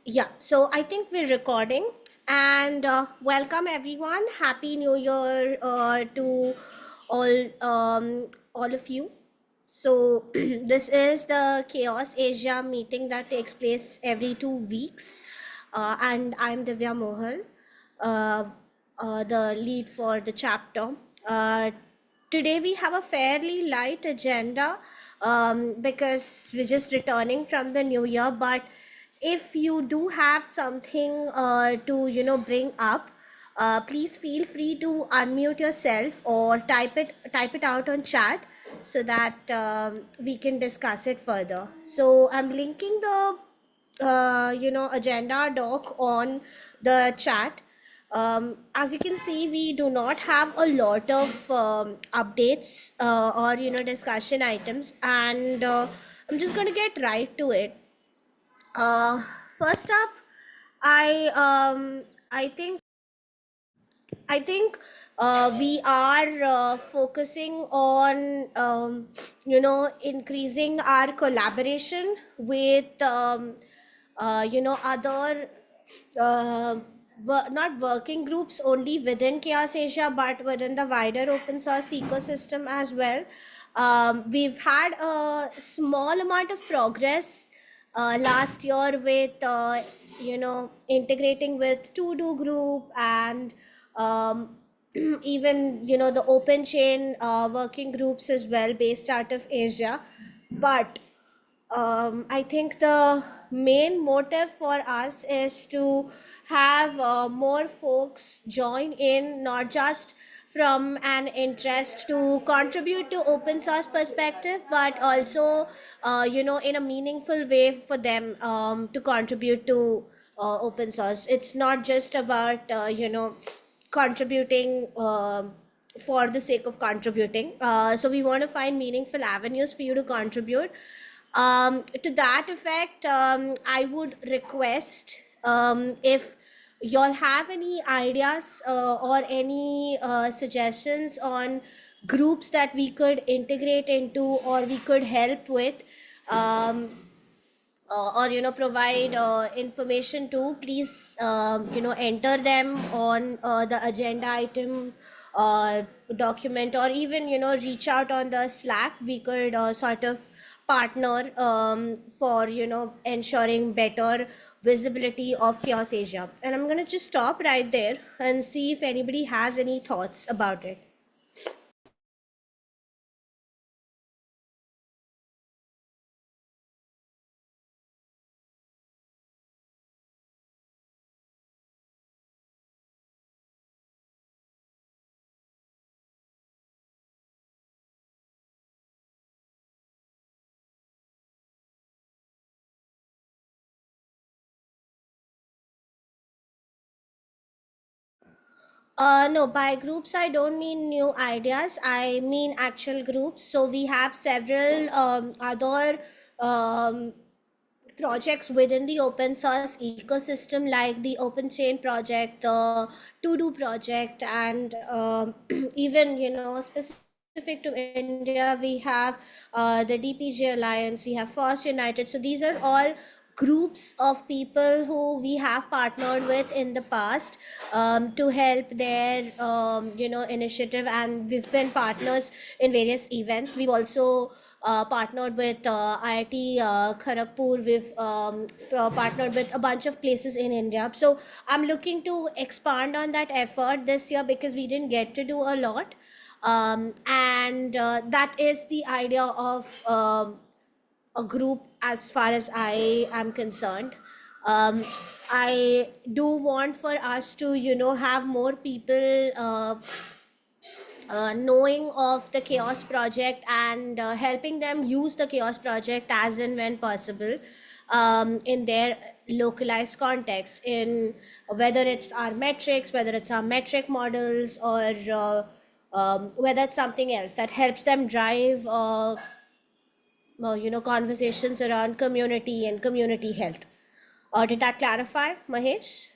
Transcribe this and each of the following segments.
Yeah, so I think we're recording and welcome everyone. Happy New Year to all of you. So this is the Chaos Asia meeting that takes place every 2 weeks, and I'm Divya Mohal, uh, the lead for the chapter. Uh, Today we have a fairly light agenda because we're just returning from the new year, but if you do have something to bring up, please feel free to unmute yourself or type it out on chat so that we can discuss it further. So I'm linking the agenda doc on the chat. As you can see, we do not have a lot of updates or discussion items, and I'm just going to get right to it. uh, First up, I think we are focusing on increasing our collaboration with other uh, not working groups only within Chaos Asia, but within the wider open source ecosystem as well. We've had a small amount of progress last year with integrating with To Do Group and even the open chain working groups as well based out of Asia. But I think the main motive for us is to have more folks join in, not just from an interest to contribute to open source perspective, but also, in a meaningful way for them to contribute to open source. It's not just about, contributing. For the sake of contributing. So we want to find meaningful avenues for you to contribute. To that effect, I would request if y'all have any ideas or any suggestions on groups that we could integrate into or we could help with. Um, or provide information to, please enter them on the agenda item document, or even reach out on the Slack. We could sort of partner for ensuring better visibility of Chaos Asia. And I'm going to just stop right there and see if anybody has any thoughts about it. No, by groups, I don't mean new ideas. I mean actual groups. So we have several other um, projects within the open source ecosystem, like the Open Chain project, the To Do project, and even specific to India, we have the DPG Alliance, we have Force United. So these are all groups of people who we have partnered with in the past to help their initiative, and we've been partners in various events. We've also partnered with IIT Kharagpur. We've partnered with a bunch of places in India. So I'm looking to expand on that effort this year because we didn't get to do a lot. And that is the idea of a group as far as I am concerned. Um, I do want for us to, have more people knowing of the Chaos project and helping them use the Chaos project as and when possible in their localized context, in whether it's our metrics, whether it's our metric models, or whether it's something else that helps them drive conversations around community and community health. Did that clarify, Mahesh?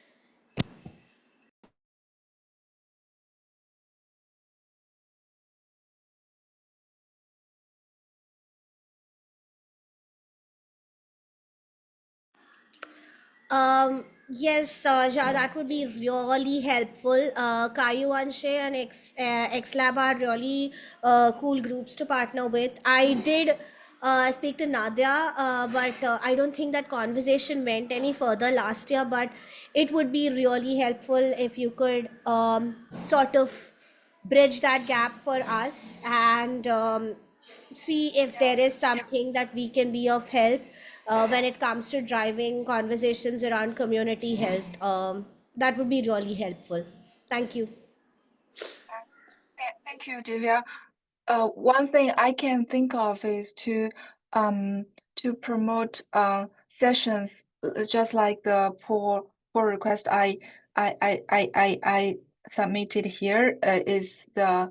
Yes, ja, that would be really helpful. Kayu Anshe and XLab are really cool groups to partner with. I did speak to Nadia, but I don't think that conversation went any further last year. But it would be really helpful if you could sort of bridge that gap for us and see if Yeah. there is something that we can be of help when it comes to driving conversations around community health. That would be really helpful. Thank you. Thank you, Divya. One thing I can think of is um to promote sessions just like the pull request I submitted here is the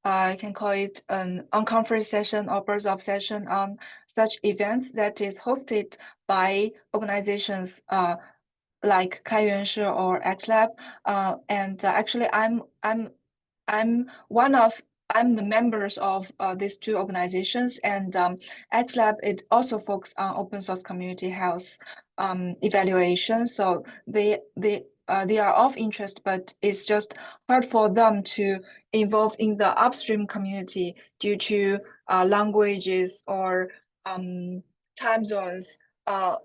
I can call it an on-conference session or birds of session on such events that is hosted by organizations like Kaiyuanshi or XLab. And actually, one of I'm the members of these two organizations, and XLab it also focuses on open source community health evaluation. So they are of interest, but it's just hard for them to involve in the upstream community due to languages or time zones. Uh,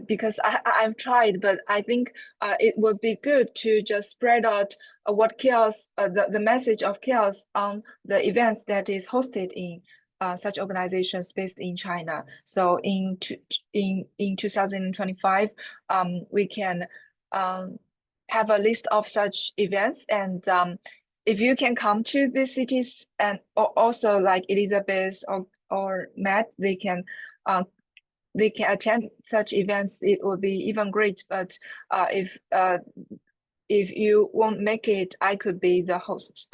because I've tried, but I think it would be good to just spread out what chaos, the message of chaos on the events that is hosted in such organizations based in China. So in 2025, we can um, have a list of such events, and if you can come to these cities, and also like Elizabeth or Matt, uh, they can attend such events, it would be even great. But if you won't make it, I could be the host.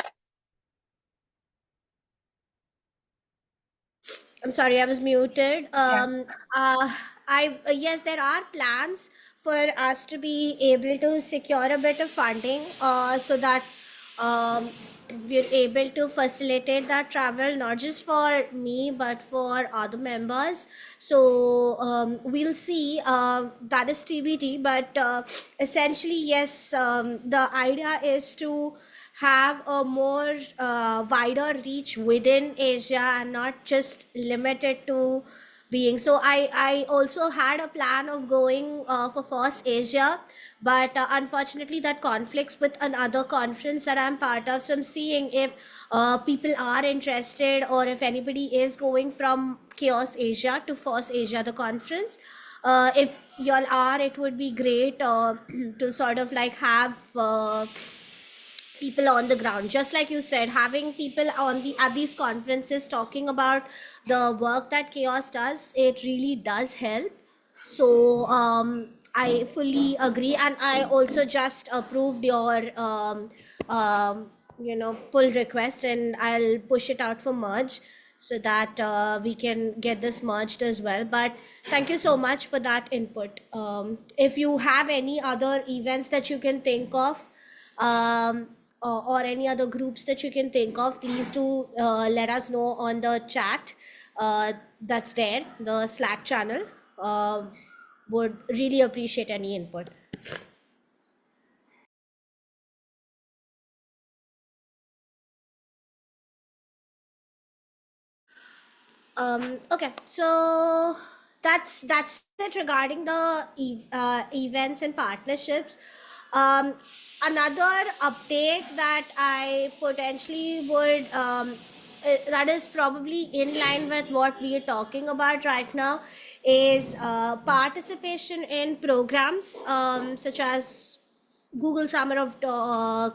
I'm sorry, I was muted. Yeah. I yes, there are plans for us to be able to secure a bit of funding, so that um, we're able to facilitate that travel, not just for me but for other members. So we'll see. That is TBD, but essentially, yes. The idea is to have a more wider reach within Asia and not just limited to being. So I also had a plan of going for First Asia, but unfortunately that conflicts with another conference that I'm part of. So I'm seeing if people are interested or if anybody is going from Chaos Asia to First Asia, the conference. If y'all are, it would be great to sort of like have people on the ground, just like you said, having people on the at these conferences talking about the work that Chaos does, it really does help. So I fully agree, and I also just approved your pull request, and I'll push it out for merge so that we can get this merged as well. But thank you so much for that input. If you have any other events that you can think of, um, or any other groups that you can think of, please do let us know on the chat that's there, the Slack channel. Would really appreciate any input. Okay, so that's it regarding the events and partnerships. Um, Another update that I potentially would that is probably in line with what we are talking about right now is participation in programs such as Google Summer of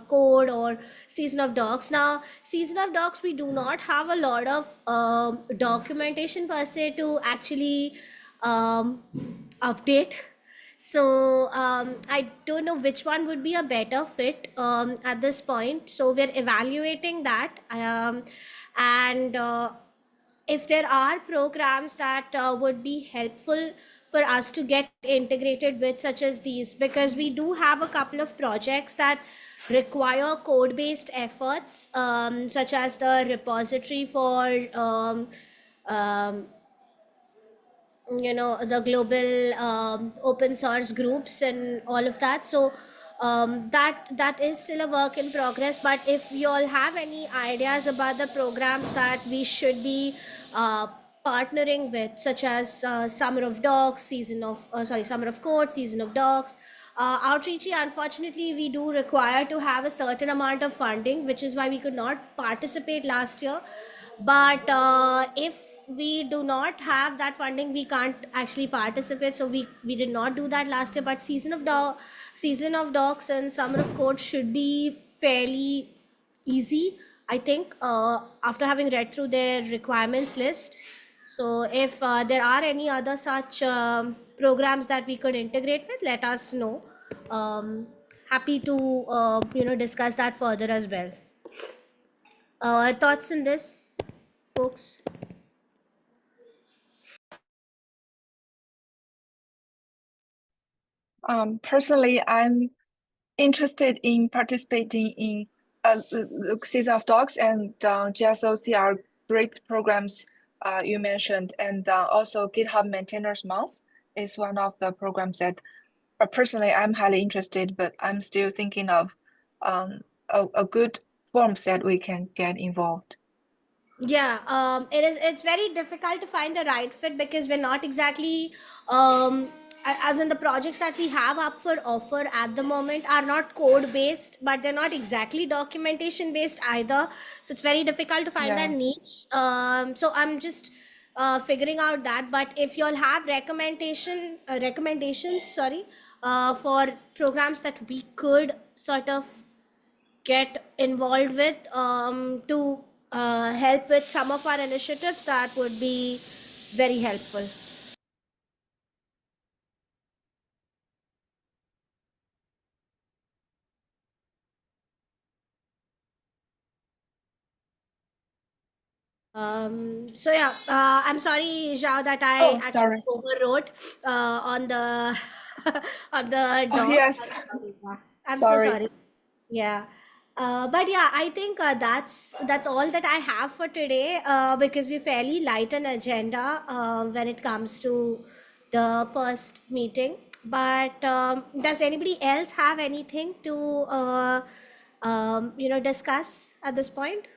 Code or Season of Docs. Now, Season of Docs, we do not have a lot of documentation per se to actually um, update. So I don't know which one would be a better fit at this point. So we're evaluating that, and if there are programs that would be helpful for us to get integrated with, such as these, because we do have a couple of projects that require code based efforts, such as the repository for um, the global open source groups and all of that. So that is still a work in progress. But if you all have any ideas about the programs that we should be uh, partnering with, such as summer of docs, summer of code, season of docs, outreachy, unfortunately we do require to have a certain amount of funding, which is why we could not participate last year. But if we do not have that funding, we can't actually participate. So we did not do that last year. But season of docs and summer of code should be fairly easy, I think, after having read through their requirements list. So if there are any other such programs that we could integrate with, let us know. Happy to discuss that further as well. Thoughts on this, folks? Personally, I'm interested in participating in Season of Dogs and GSOC are great programs you mentioned, and also GitHub Maintainers Month is one of the programs that personally I'm highly interested, but I'm still thinking of a good forms that we can get involved. Yeah, it's very difficult to find the right fit because we're not exactly as in the projects that we have up for offer at the moment are not code based, but they're not exactly documentation based either. So it's very difficult to find that Yeah. niche. So I'm just figuring out that. But if you all have recommendations, sorry, for programs that we could sort of get involved with to help with some of our initiatives, that would be very helpful. So yeah, I'm sorry, Zhao, that I Oh, actually sorry. overwrote on the on the Oh, doc. yes. I'm sorry. Yeah. I'm so Sorry. sorry. Yeah. But yeah, I think that's all that I have for today, because we're fairly light on agenda when it comes to the first meeting. But does anybody else have anything to discuss at this point?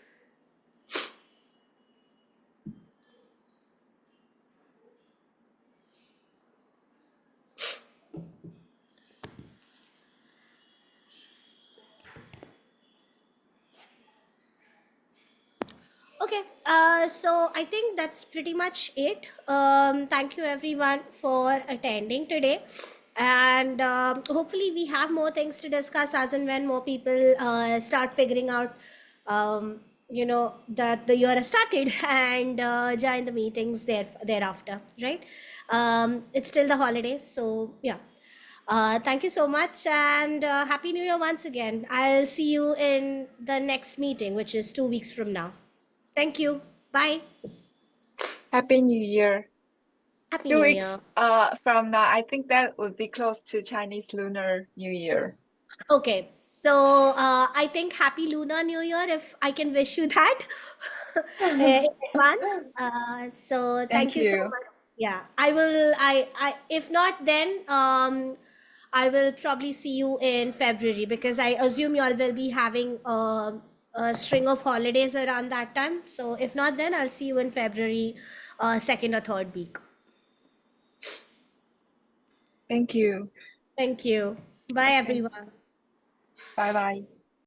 Okay, so I think that's pretty much it. Thank you everyone for attending today. And hopefully, we have more things to discuss as and when more people start figuring out, that the year has started and join the meetings thereafter, right? It's still the holidays, so yeah. Thank you so much and Happy New Year once again. I'll see you in the next meeting, which is 2 weeks from now. Thank you. Bye. Happy New Year. Happy Two New weeks Year. from now, I think that would be close to Chinese Lunar New Year. Okay, so I think Happy Lunar New Year if I can wish you that in advance. So Thank thank you so you. much. Yeah, I will. I if not then, I will probably see you in February because I assume you all will be having a string of holidays around that time. So if not, then I'll see you in February, second or third week. Thank you. Thank you. Bye, Okay. everyone. Bye bye.